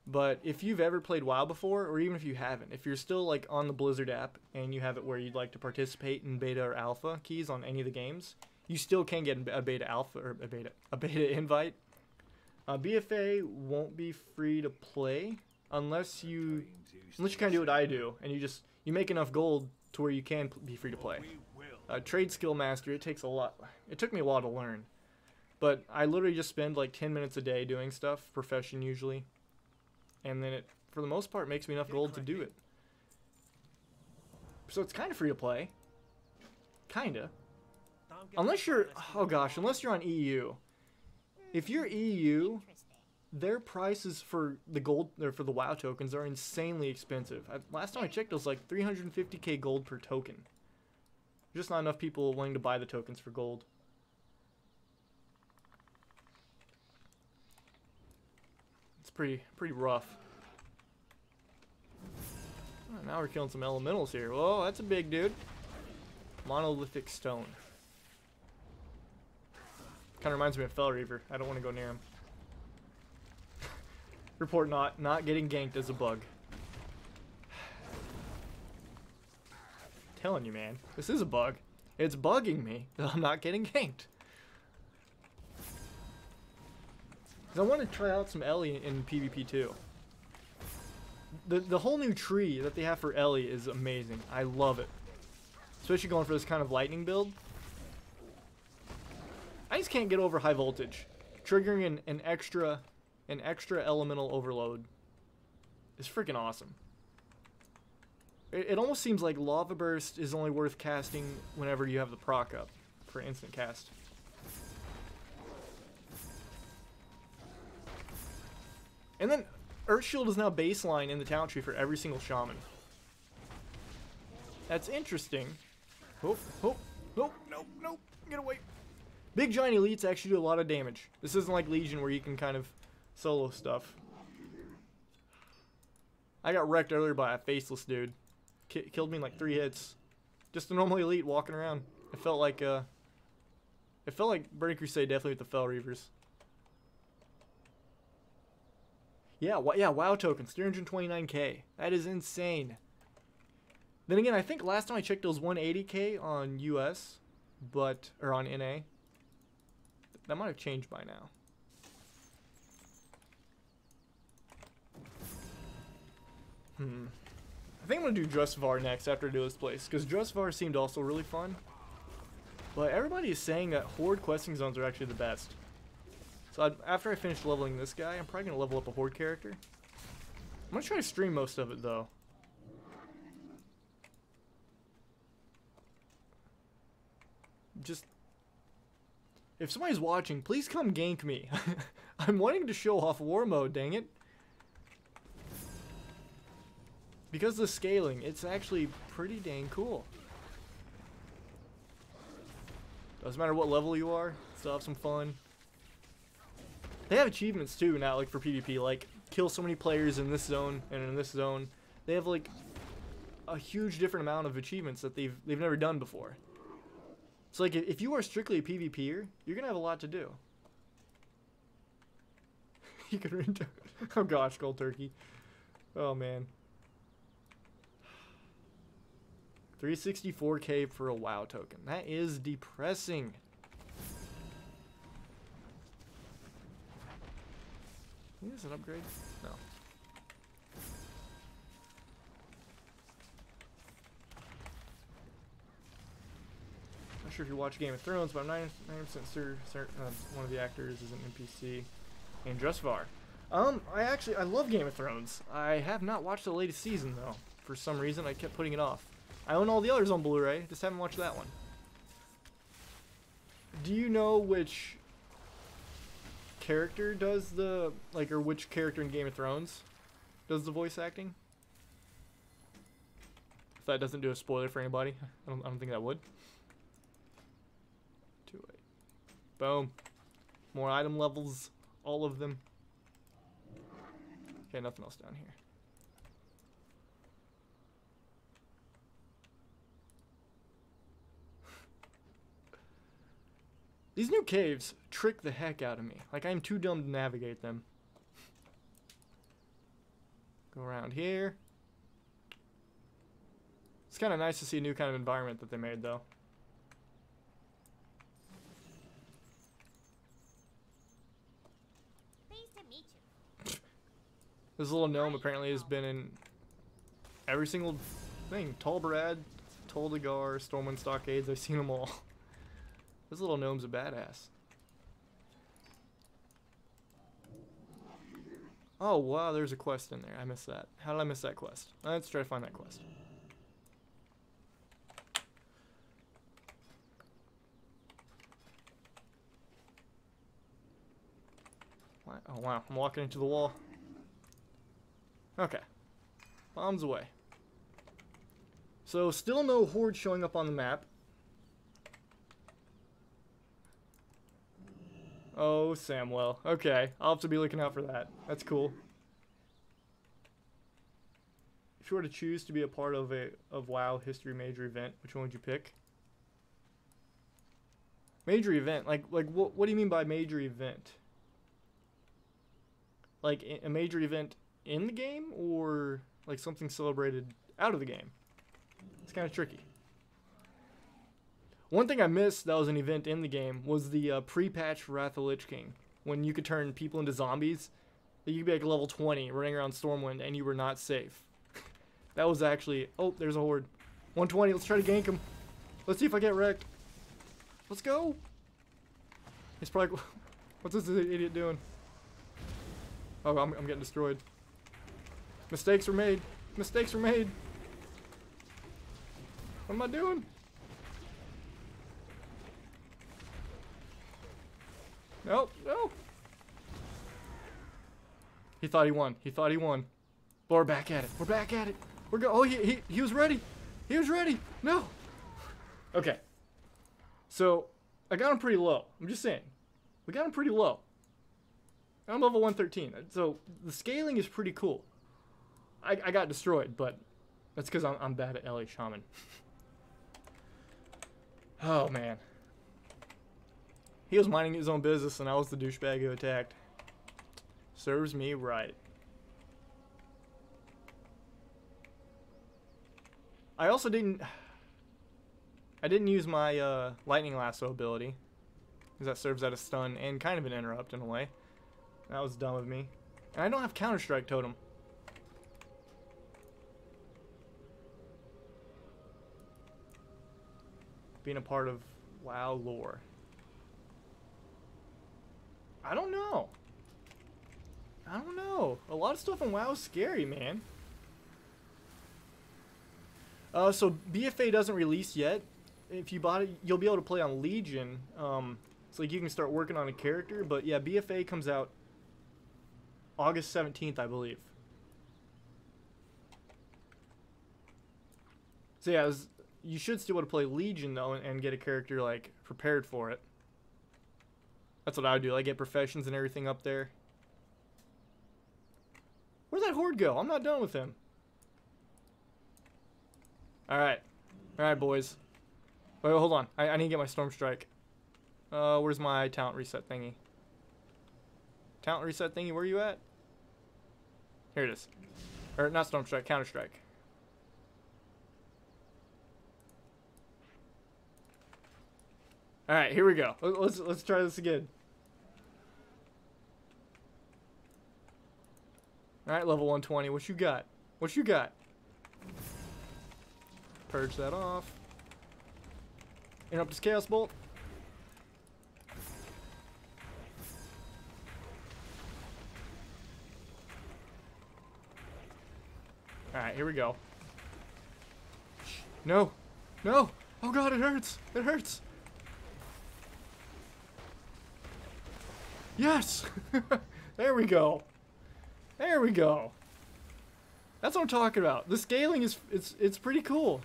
But if you've ever played WoW before, or even if you haven't, if you're still like on the Blizzard app and you have it where you'd like to participate in beta or alpha keys on any of the games, you still can get a beta alpha or a beta invite. BFA won't be free to play unless you kind of do what I do and you make enough gold to where you can be free to play. Trade skill master, it takes a lot. It took me a while to learn, but I literally just spend like 10 minutes a day doing stuff, profession usually. And then it, for the most part, makes me enough gold to do it. So it's kind of free to play. Kinda. Unless you're, oh gosh, unless you're on EU. If you're EU, their prices for the gold, or for the WoW tokens are insanely expensive. Last time I checked, it was like 350k gold per token. Just not enough people willing to buy the tokens for gold. It's pretty rough. Oh, now we're killing some elementals here. Whoa, that's a big dude. Monolithic stone. Kind of reminds me of Fell Reaver. I don't want to go near him. Report not getting ganked as a bug. Telling you, man, this is a bug. It's bugging me that I'm not getting ganked. 'Cause I want to try out some Ellie in PvP too. The whole new tree that they have for Ellie is amazing. I love it. Especially going for this kind of lightning build. I just can't get over high voltage. Triggering an extra elemental overload is freaking awesome. It almost seems like Lava Burst is only worth casting whenever you have the proc up for instant cast. And then Earth Shield is now baseline in the talent tree for every single shaman. That's interesting. Oh, nope, get away. Big giant elites actually do a lot of damage. This isn't like Legion where you can kind of solo stuff. I got wrecked earlier by a faceless dude. Killed me in like 3 hits. Just a normal elite walking around. It felt like Burning Crusade definitely with the Fell Reavers. Yeah, WoW tokens, 329k. That is insane. Then again, I think last time I checked it was 180k on US, or on NA. That might have changed by now. I think I'm going to do Drustvar next after I do this place, because Drustvar seemed also really fun. But everybody is saying that Horde questing zones are actually the best. So after I finish leveling this guy, I'm probably going to level up a Horde character. I'm going to try to stream most of it, though. Just, if somebody's watching, please come gank me. I'm wanting to show off war mode, dang it. Because of the scaling, it's actually pretty dang cool. Doesn't matter what level you are, still have some fun. They have achievements too now, like for PvP, like kill so many players in this zone and in this zone. They have like a huge different amount of achievements that they've never done before. So like if you are strictly a PvPer, you're gonna have a lot to do. You can read. Oh gosh, Gold Turkey. Oh man. 364k for a WoW token. That is depressing. Is this an upgrade? No. Not sure if you watch Game of Thrones, but I'm 99% certain one of the actors is an NPC named Drustvar. I love Game of Thrones. I have not watched the latest season though. For some reason, I kept putting it off. I own all the others on Blu-ray, just haven't watched that one. Do you know which character does the, or which character in Game of Thrones does the voice acting? If that doesn't do a spoiler for anybody, I don't think that would. 2-8. Boom. More item levels, all of them. Okay, nothing else down here. These new caves trick the heck out of me. Like, I'm too dumb to navigate them. Go around here. It's kind of nice to see a new kind of environment that they made, though. Pleased to meet you. This little gnome apparently has been in every single thing. Tolbarad, Toldagar, Stormwind Stockades, I've seen them all. This little gnome's a badass. Oh wow, there's a quest in there. I missed that. How did I miss that quest? Let's try to find that quest. Oh wow, I'm walking into the wall. Okay. Bombs away. So still no horde showing up on the map. Oh, Samwell. Okay, I'll have to be looking out for that. That's cool. If you were to choose to be a part of WoW history major event, which one would you pick? Major event? Like what do you mean by major event? like a major event in the game or like something celebrated out of the game. It's kind of tricky. One thing I missed that was an event in the game was the pre-patch for Wrath of the Lich King, when you could turn people into zombies. You could be like level 20 running around Stormwind and you were not safe. That was actually... Oh, there's a horde. 120, let's try to gank him. Let's see if I get wrecked. Let's go. He's probably... What's this idiot doing? Oh, I'm getting destroyed. Mistakes were made. Mistakes were made. What am I doing? No, no. He thought he won. He thought he won. But we're back at it. We're back at it. We're go. Oh, he was ready. He was ready. No. Okay. So I got him pretty low. I'm just saying. We got him pretty low. I'm level 113. So the scaling is pretty cool. I got destroyed, but that's because I'm bad at LA Shaman. Oh, man. He was minding his own business, and I was the douchebag who attacked. Serves me right. I also didn't use my lightning lasso ability, because that serves as a stun and kind of an interrupt in a way. That was dumb of me. And I don't have Counter-Strike totem. Being a part of WoW lore. I don't know. I don't know. A lot of stuff in WoW is scary, man. So BFA doesn't release yet. If you bought it, you'll be able to play on Legion. So like you can start working on a character. But yeah, BFA comes out August 17th, I believe. So yeah, you should still be able to play Legion though and get a character like prepared for it. That's what I would do. I get professions and everything up there. Where'd that horde go? I'm not done with him. Alright. Alright, boys. Wait, hold on. I need to get my Storm Strike. Where's my talent reset thingy? Talent reset thingy, where are you at? Here it is. Or, not Storm Strike, Counter Strike. Alright, here we go. Let's try this again. Alright, level 120. What you got? What you got? Purge that off. Interrupt this Chaos Bolt. Alright, here we go. No! No! Oh god, it hurts! It hurts! Yes! There we go. There we go. That's what I'm talking about. The scaling is it's pretty cool.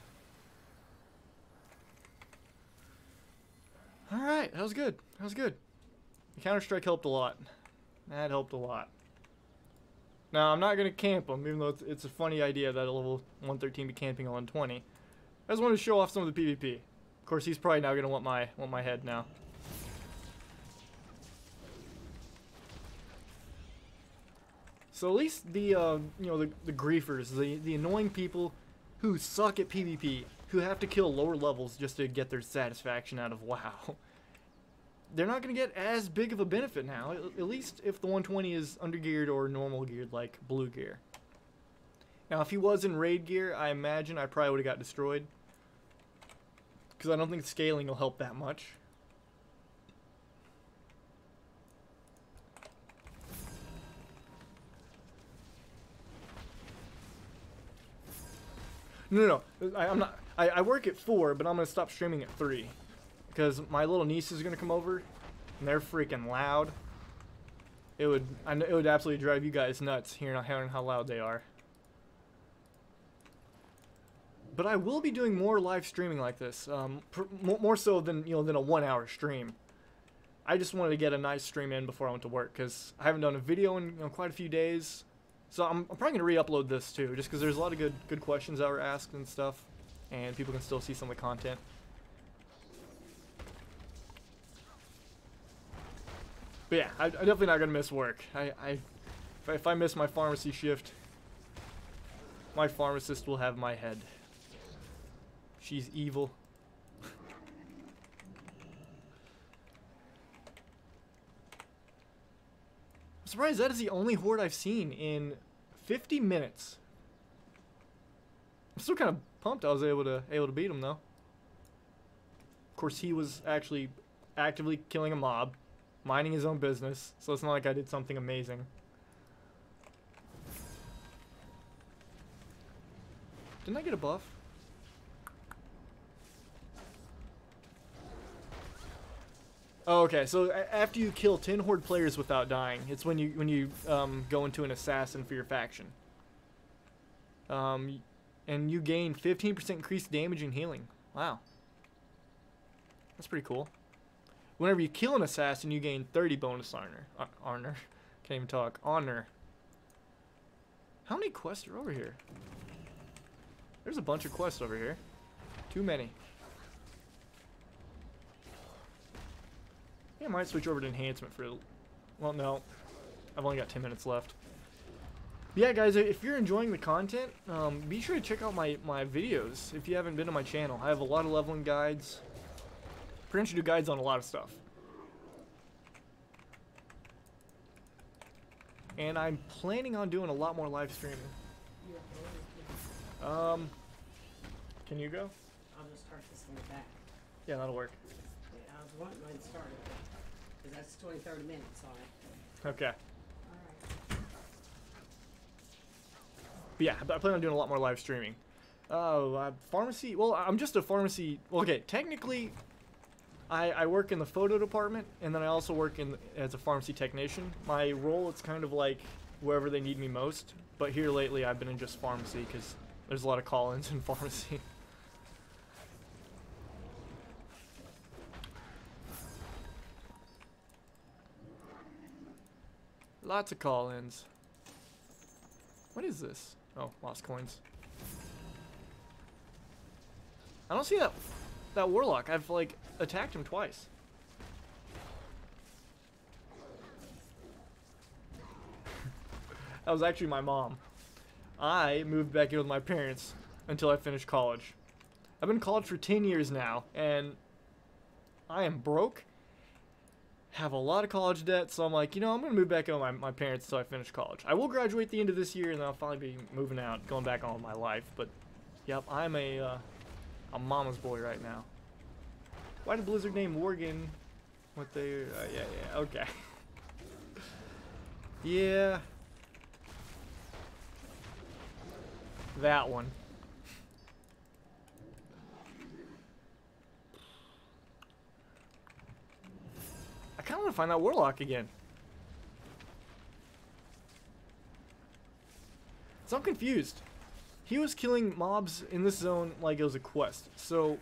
Alright, that was good. That was good. The Counter-Strike helped a lot. That helped a lot. Now, I'm not going to camp him, even though it's a funny idea that a level 113 be camping on 120. I just wanted to show off some of the PvP. Of course, he's probably now going to want my head now. So at least the the griefers, the annoying people who suck at PvP, who have to kill lower levels just to get their satisfaction out of WoW, they're not going to get as big of a benefit now, at least if the 120 is undergeared or normal geared like blue gear. Now if he was in raid gear, I imagine I probably would have got destroyed, because I don't think scaling will help that much. No, I'm not. I work at 4, but I'm gonna stop streaming at 3, because my little niece is gonna come over, and they're freaking loud. It would absolutely drive you guys nuts hearing how loud they are. But I will be doing more live streaming like this, more so than than a 1-hour stream. I just wanted to get a nice stream in before I went to work, because I haven't done a video in quite a few days. So I'm probably going to re-upload this too, just because there's a lot of good questions that were asked and stuff, and people can still see some of the content. But yeah, I'm definitely not going to miss work. If I miss my pharmacy shift, my pharmacist will have my head. She's evil. I'm surprised that is the only horde I've seen in 50 minutes. I'm still kind of pumped I was able to beat him though. Of course, he was actually actively killing a mob, minding his own business, so it's not like I did something amazing. Didn't I get a buff? Oh, okay, so after you kill 10 horde players without dying, it's when you go into an assassin for your faction. And you gain 15% increased damage and healing. Wow. That's pretty cool. Whenever you kill an assassin, you gain 30 bonus honor. Can't even talk. Honor. How many quests are over here? There's a bunch of quests over here. Too many. Yeah, I might switch over to enhancement for... Well, no. I've only got 10 minutes left. But yeah, guys, if you're enjoying the content, be sure to check out my videos if you haven't been to my channel. I have a lot of leveling guides. Pretty much do guides on a lot of stuff. And I'm planning on doing a lot more live streaming. Can you go? I'll just start this in the back. Yeah, that'll work. Yeah, I was wanting mine started. Because that's 20, 30 minutes on it. Okay. Alright. But yeah, I plan on doing a lot more live streaming. Pharmacy. Well, I'm just a pharmacy. Well, okay, technically, I work in the photo department, and then I also work as a pharmacy technician. My role, it's kind of like wherever they need me most. But here lately, I've been in just pharmacy because there's a lot of call-ins in pharmacy. Lots of call-ins. What is this? Oh, lost coins. I don't see that warlock. I've like attacked him twice. That was actually my mom. I moved back in with my parents until I finished college. I've been in college for 10 years now, and I am broke. Have a lot of college debt, so I'm like, you know, I'm going to move back in with my parents until I finish college. I will graduate at the end of this year, and then I'll finally be moving out, going back on with my life. But, yep, I'm a mama's boy right now. Why did Blizzard name Worgen what they... yeah, okay. Yeah. That one. I kind of want to find that warlock again. So I'm confused. He was killing mobs in this zone like it was a quest. So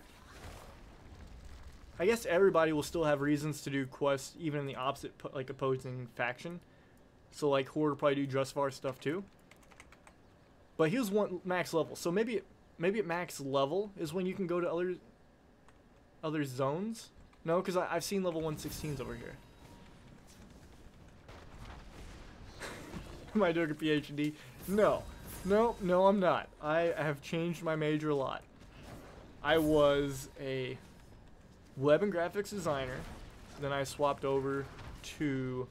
I guess everybody will still have reasons to do quests even in the opposite, like, opposing faction. So like Horde will probably do Drustvar stuff too. But he was max level, so maybe at max level is when you can go to other zones. No, because I've seen level 116s over here. Am I doing a PhD? No, I'm not. I have changed my major a lot. I was a web and graphics designer, then I swapped over to,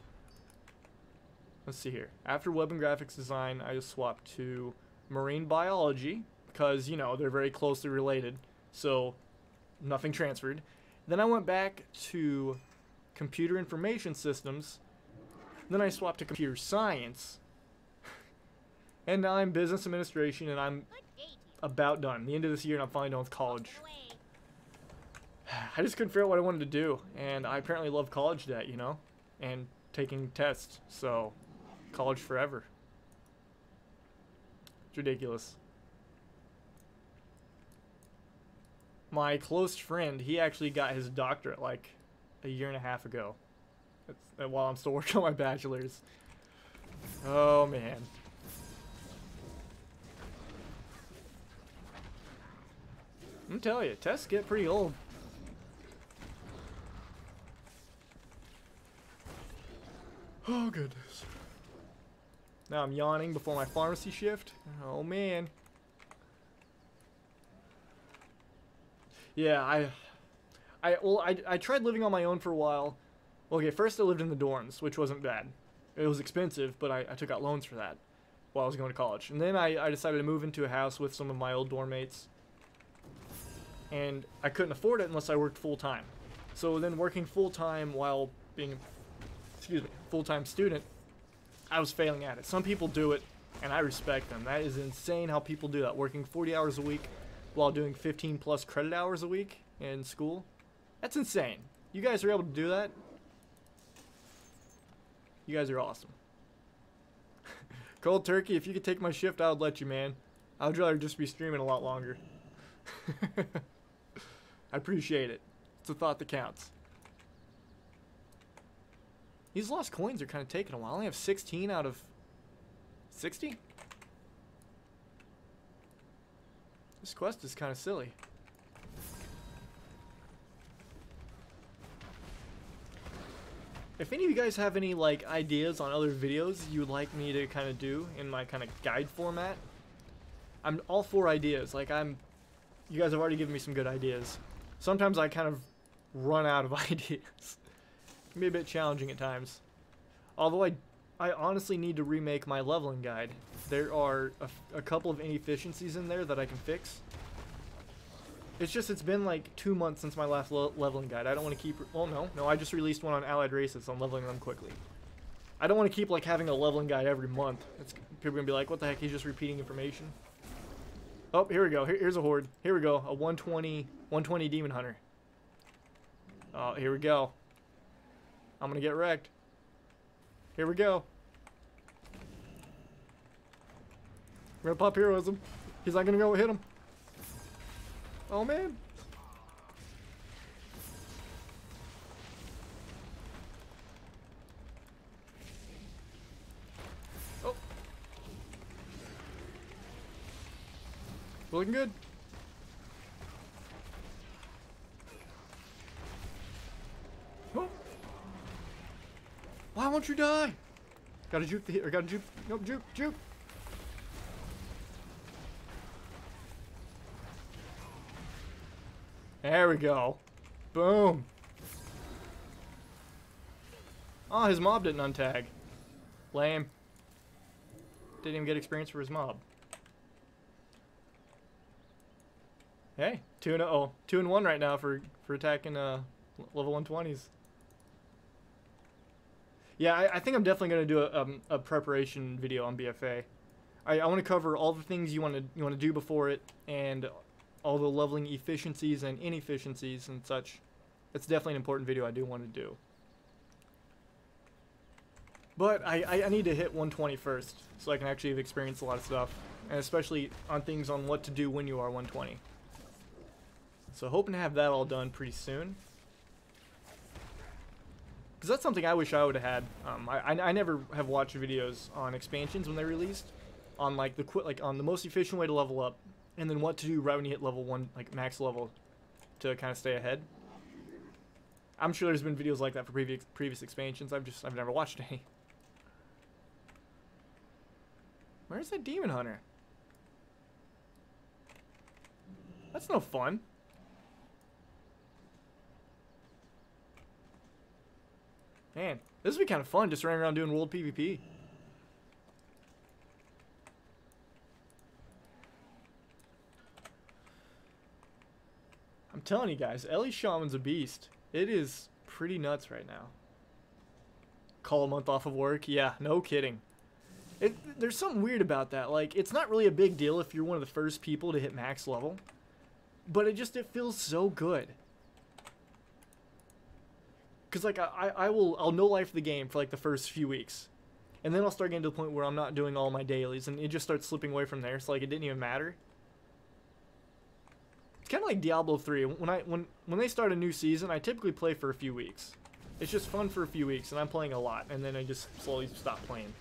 let's see here. After web and graphics design, I just swapped to marine biology, because, you know, they're very closely related, so nothing transferred. Then I went back to computer information systems, then I swapped to computer science, and now I'm business administration, and I'm about done. The end of this year, and I'm finally done with college. I just couldn't figure out what I wanted to do, and I apparently love college debt, you know, and taking tests, so college forever. It's ridiculous. My close friend, he actually got his doctorate like a year and a half ago. That's while I'm still working on my bachelor's. Oh man. I'm telling you, tests get pretty old. Oh goodness. Now I'm yawning before my pharmacy shift. Oh man. Yeah, I tried living on my own for a while. Okay, first I lived in the dorms, which wasn't bad. It was expensive, but I took out loans for that while I was going to college. And then I decided to move into a house with some of my old dorm mates. And I couldn't afford it unless I worked full-time. So then working full-time while being, full-time student, I was failing at it. Some people do it, and I respect them. That is insane how people do that. Working 40 hours a week while doing 15 plus credit hours a week in school. That's insane. You guys are able to do that? You guys are awesome. Cold turkey, if you could take my shift, I would let you, man. I would rather just be streaming a lot longer. I appreciate it. It's a thought that counts. These lost coins are kind of taking a while. I only have 16 out of 60? This quest is kind of silly. If any of you guys have any like ideas on other videos you would like me to kind of do in my kind of guide format, I'm all for ideas. Like you guys have already given me some good ideas. Sometimes I kind of run out of ideas. It can be a bit challenging at times. Although I honestly need to remake my leveling guide. There are a couple of inefficiencies in there that I can fix. It's just, it's been like 2 months since my last leveling guide. I don't want to keep, well no, I just released one on allied races on leveling them quickly. I don't want to keep like having a leveling guide every month. People are going to be like, what the heck, he's just repeating information. Oh, here we go. Here's a horde. Here we go. A 120 demon hunter. Oh, here we go. I'm going to get wrecked. Here we go. We're going to pop heroism. He's not going to go hit him. Oh, man. Oh. Looking good. Oh. Why won't you die? Gotta juke the hit, or gotta juke. Nope, juke. There we go. Boom. Oh, his mob didn't untag. Lame. Didn't even get experience for his mob. Hey, 2-1 right now for attacking level 120s. Yeah, I think I'm definitely gonna do a preparation video on BFA. I want to cover all the things you want to do before it, and all the leveling efficiencies and inefficiencies and such. It's definitely an important video I do want to do. But I need to hit 120 first, so I can actually have experienced a lot of stuff, and especially on things on what to do when you are 120. So hoping to have that all done pretty soon. Because that's something I wish I would have had. I never have watched videos on expansions when they released, on like on the most efficient way to level up, and then what to do right when you hit level 1, like max level, to kind of stay ahead. I'm sure there's been videos like that for previous expansions. I've never watched any. Where's that demon hunter? That's no fun. Man, this would be kind of fun, just running around doing world PvP. I'm telling you guys, Ellie Shaman's a beast. It is pretty nuts right now. Call a month off of work? Yeah, no kidding. There's something weird about that. Like, it's not really a big deal if you're one of the first people to hit max level. But it feels so good. Because, like, I'll no life the game for, like, the first few weeks. And then I'll start getting to the point where I'm not doing all my dailies. And it just starts slipping away from there. So, like, it didn't even matter. It's kind of like Diablo 3. When they start a new season, I typically play for a few weeks. It's just fun for a few weeks, and I'm playing a lot. And then I just slowly stop playing.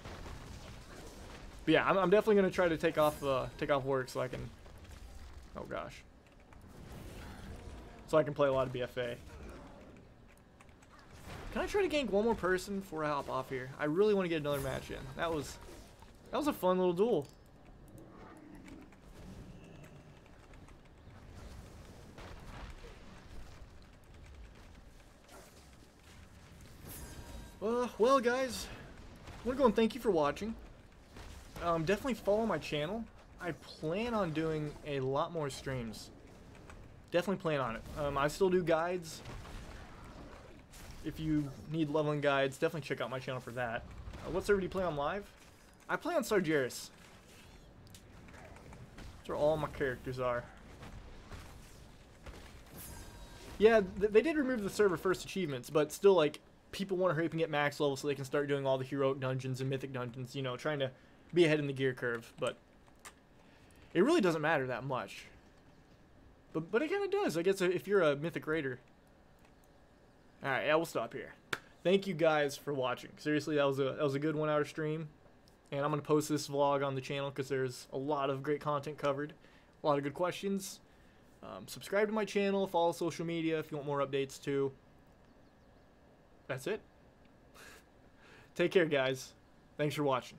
But yeah, I'm definitely going to try to take off work so I can... Oh, gosh. So I can play a lot of BFA. Can I try to gank one more person before I hop off here? I really want to get another match in. That was That was a fun little duel. Well, guys, I want to go and thank you for watching. Definitely follow my channel. I plan on doing a lot more streams. Definitely plan on it. I still do guides. If you need leveling guides, definitely check out my channel for that. What server do you play on live? I play on Sargeras. That's where all my characters are. Yeah, they did remove the server first achievements, but still, like, people want to hurry up and get max level so they can start doing all the heroic dungeons and mythic dungeons, you know, trying to be ahead in the gear curve, but it really doesn't matter that much. But it kind of does, I guess, if you're a mythic raider. Alright, yeah, we'll stop here. Thank you guys for watching. Seriously, that was a good 1 hour stream. And I'm going to post this vlog on the channel because there's a lot of great content covered. A lot of good questions. Subscribe to my channel, follow social media if you want more updates too. That's it. Take care, guys. Thanks for watching.